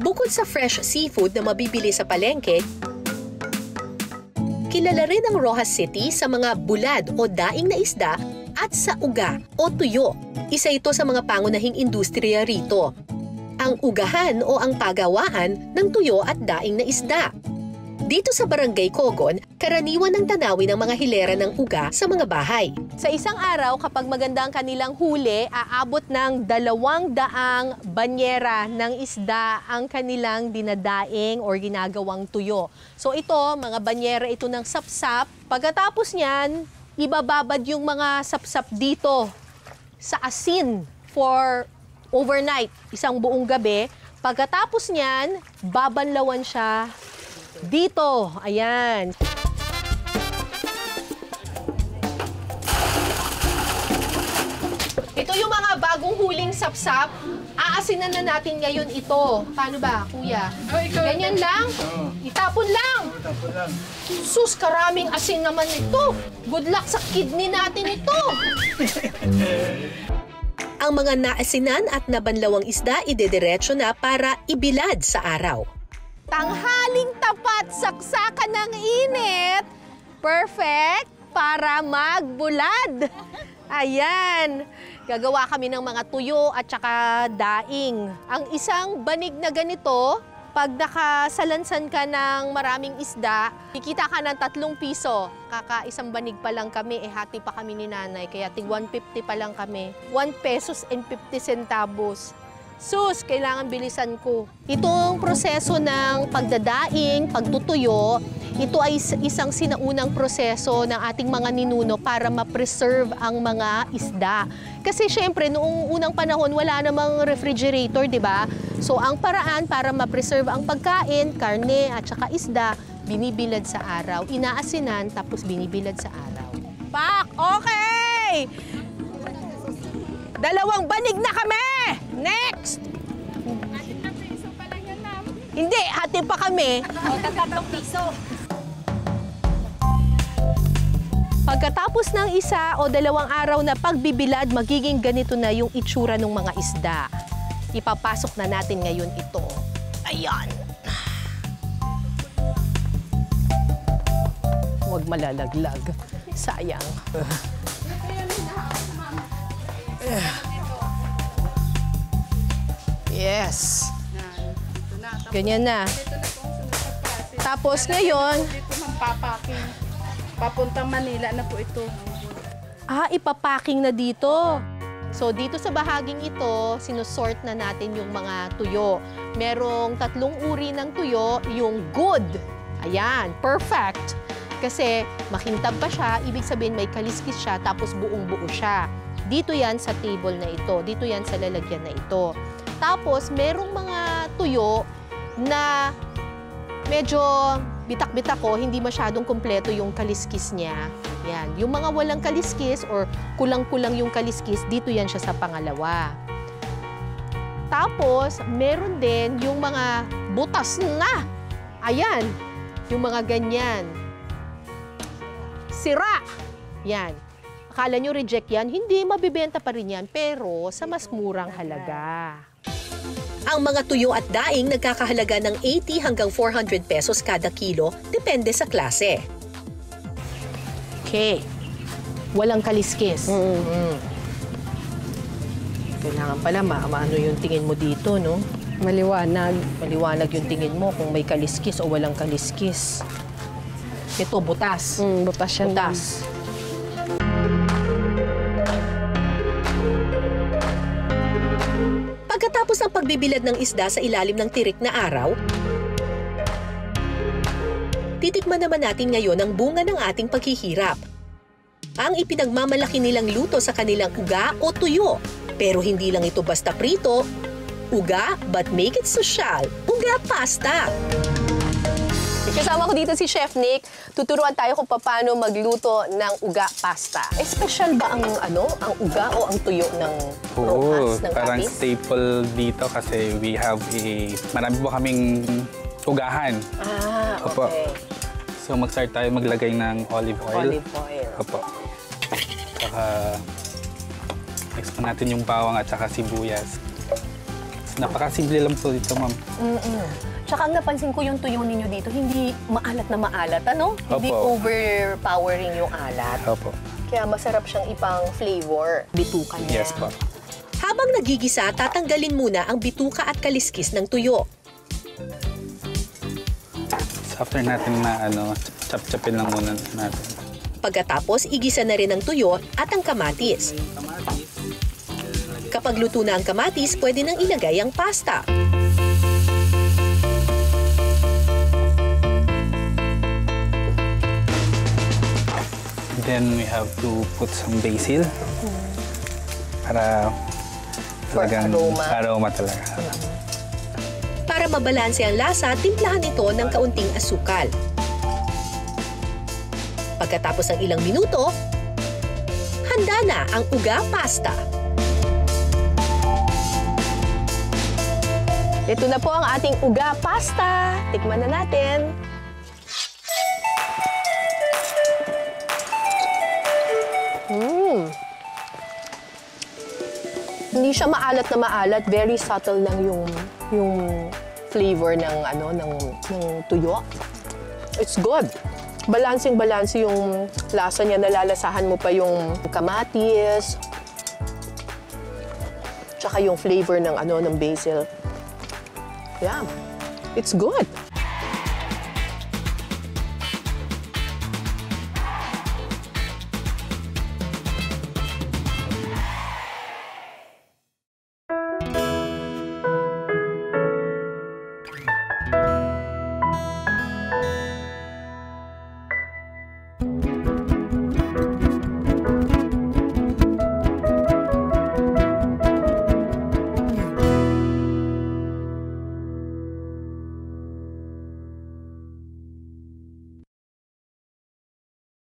Bukod sa fresh seafood na mabibili sa palengke, kilala rin ang Rojas City sa mga bulad o daing na isda at sa uga o tuyo. Isa ito sa mga pangunahing industriya rito. Ang ugahan o ang pagawaan ng tuyo at daing na isda. Dito sa Barangay Cogon, karaniwan ang tanawin ng mga hilera ng uga sa mga bahay. Sa isang araw, kapag maganda ang kanilang huli, aabot ng 200 banyera ng isda ang kanilang dinadaing or ginagawang tuyo. So ito, mga banyera ito ng sapsap. Pagkatapos niyan, ibababad yung mga sapsap dito sa asin for overnight, isang buong gabi. Pagkatapos niyan, babanlawan siya dito. Ayan. Ito yung mga bagong huling sapsap. Aasinan na natin ngayon ito. Paano ba, kuya? Ganyan lang? Itapon lang. Sus, karaming asin naman ito. Good luck sa kidney natin ito. Ang mga naasinan at nabanlawang isda idediretso na para ibilad sa araw. Tanghaling tapat, saksakan ng init. Perfect para magbulad. Ayan. Gagawa kami ng mga tuyo at saka daing. Ang isang banig na ganito, pag nakasalansan ka ng maraming isda, kikita ka ng 3 piso. Kaka-isang banig pa lang kami, hati pa kami ni nanay. Kaya tig 150 pa lang kami. 1 pesos and 50 centavos. Sus, kailangan bilisan ko. Itong proseso ng pagdadaing, pagtutuyo, ito ay isang sinaunang proseso ng ating mga ninuno para ma-preserve ang mga isda. Kasi syempre, noong unang panahon, wala namang refrigerator, di ba? So, ang paraan para ma-preserve ang pagkain, karne at saka isda, binibilad sa araw. Inaasinan, tapos binibilad sa araw. Pak! Okay! 2 banig na kami! Next! Hati na piso pa lang yan, ma'am. Hindi, hati pa kami. O, 3 piso. Pagkatapos ng 1 o 2 araw na pagbibilad, magiging ganito na yung itsura ng mga isda. Ipapasok na natin ngayon ito. Ayan. Huwag malalaglag. Sayang. Yes. Ganyan na. Tapos ngayon, Dito magpapaking. Papuntang Manila na po ito. ipapaking na dito. So dito sa bahaging ito, sinusort na natin yung mga tuyo. Merong 3 uri ng tuyo, yung good. Ayan, perfect. Kasi makintab pa siya, ibig sabihin may kaliskis siya, tapos buong-buo siya. Dito yan sa table na ito, dito yan sa lalagyan na ito. Tapos merong mga tuyo na medyo bitak-bitak ko, hindi masyadong kumpleto yung kaliskis niya. Yan. Yung mga walang kaliskis or kulang-kulang yung kaliskis, dito yan siya sa pangalawa. Tapos, meron din yung mga butas na. Ayan. Yung mga ganyan. Sira. Yan. Akala nyo reject yan? Hindi, mabibenta pa rin yan, pero sa mas murang halaga. Ang mga tuyo at daing nagkakahalaga ng 80 hanggang 400 pesos kada kilo, depende sa klase. Okay. Walang kaliskis. Kailangan pala maano yung tingin mo dito, no? Maliwanag. Maliwanag yung tingin mo kung may kaliskis o walang kaliskis. Ito, butas. Butas yan. Butas. Pagkatapos ng pagbibilad ng isda sa ilalim ng tirik na araw, titikman naman natin ngayon ang bunga ng ating paghihirap. Ang ipinagmamalaki nilang luto sa kanilang uga o tuyo. Pero hindi lang ito basta prito, uga, but make it social, uga pasta. Kasama ko dito si Chef Nick. Tuturuan tayo kung paano magluto ng uga pasta. Special ba ang uga o ang tuyo ng Rojas, ng parang Capiz? staple dito kasi we have marami po kaming ugahan. Okay. Opo. So mag-start tayo maglagay ng olive oil. Olive oil. Opo. Saka mix po natin yung bawang at saka sibuyas. Napakasimple lang po dito, ma'am. Tsaka ang napansin ko yung tuyo ninyo dito, hindi maalat na maalat, ano? Hindi Opo. overpowering yung alat. Opo. Kaya masarap siyang ipang flavor. Bituka niya. Yes po. Habang nagigisa, tatanggalin muna ang bituka at kaliskis ng tuyo. So after natin na chop-chopin lang muna natin. Pagkatapos, igisa na rin ang tuyo at ang kamatis. Kapag luto na ang kamatis, pwede nang ilagay ang pasta. Then we have to put some basil. Para For talagang aroma. aroma talaga. Para mabalanse ang lasa, timplahan ito ng kaunting asukal. Pagkatapos ng ilang minuto, handa na ang uga pasta. Ito na po ang ating uga pasta. Tikman na natin. Hindi siya maalat na maalat, very subtle lang yung flavor ng tuyo. It's good. Balancing-balanse yung lasa niya, nalalasahan mo pa yung kamatis, tsaka yung flavor ng basil. Yeah, it's good.